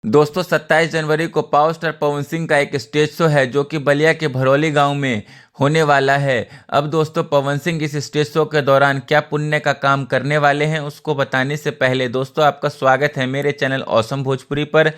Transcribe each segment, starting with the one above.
दोस्तों 27 जनवरी को power star Pawan Singh का एक स्टेज शो है जो कि बलिया के भरौली गांव में होने वाला है। अब दोस्तों पवन सिंह इस स्टेज शो के दौरान क्या पुण्य का काम करने वाले हैं उसको बताने से पहले दोस्तों आपका स्वागत है मेरे चैनल ऑसम भोजपुरी पर।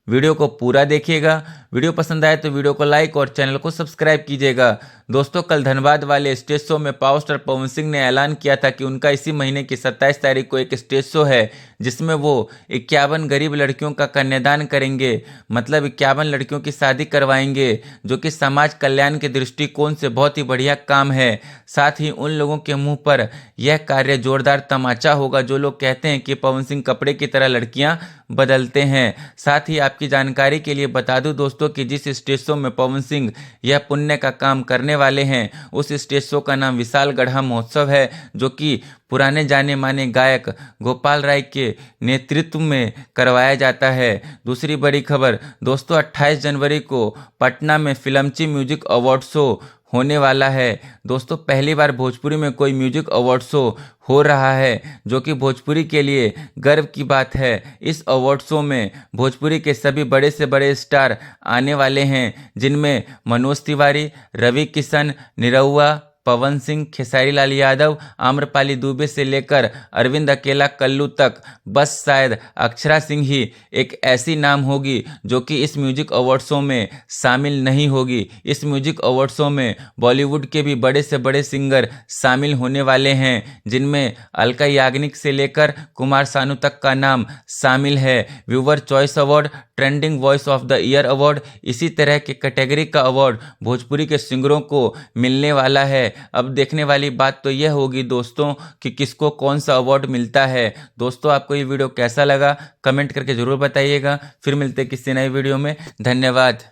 वीडियो को पूरा देखिएगा। वीडियो पसंद आए तो वीडियो को लाइक और चैनल को सब्सक्राइब कीजिएगा। दोस्तों कल धनबाद वाले स्टेज शो में पावर स्टार पवन सिंह ने ऐलान किया था कि उनका इसी महीने की 27 तारीख को एक स्टेज शो है जिसमें वो 51 गरीब लड़कियों का कन्यादान करेंगे, मतलब 51 लड़कियों की शादी करवाएंगे, जो कि समाज कल्याण के दृष्टिकोण से बहुत ही बढ़िया काम है। साथ ही उन लोगों के मुंह पर यह कार्य जोरदार तमाचा होगा जो लोग कहते हैं कि पवन सिंह कपड़े की तरह लड़कियां बदलते हैं। साथ ही आपकी जानकारी के लिए बता दूं दोस्तों कि जिस स्टेज शो में पवन सिंह यह पुण्य का काम करने वाले हैं उस स्टेज शो का नाम विशाल गढ़ा महोत्सव है, जो कि पुराने जाने माने गायक गोपाल राय के नेतृत्व में करवाया जाता है। दूसरी बड़ी खबर दोस्तों 28 जनवरी को पटना में फिल्मची म्यूजिक अवार्ड शो होने वाला है। दोस्तों पहली बार भोजपुरी में कोई म्यूजिक अवार्ड शो हो रहा है जो कि भोजपुरी के लिए गर्व की बात है। इस अवार्ड शो में भोजपुरी के सभी बड़े से बड़े स्टार आने वाले हैं, जिनमें मनोज तिवारी, रवि किशन, निरहुआ, पवन सिंह, खेसारी लाल यादव, आम्रपाली दुबे से लेकर अरविंद अकेला कल्लू तक। बस शायद अक्षरा सिंह ही एक ऐसी नाम होगी जो कि इस म्यूजिक अवार्ड शो में शामिल नहीं होगी। इस म्यूजिक अवार्ड शो में बॉलीवुड के भी बड़े से बड़े सिंगर शामिल होने वाले हैं, जिनमें अलका याग्निक से लेकर कुमार सानू तक का नाम शामिल है। Viewer choice award, trending voice of the year award, इसी तरह के कैटेगरी का अवार्ड भोजपुरी के सिंगरों को मिलने वाला है। अब देखने वाली बात तो यह होगी दोस्तों कि किसको कौन सा अवार्ड मिलता है। दोस्तों आपको ये वीडियो कैसा लगा कमेंट करके जरूर बताइएगा। फिर मिलते हैं किसी नए वीडियो में। धन्यवाद।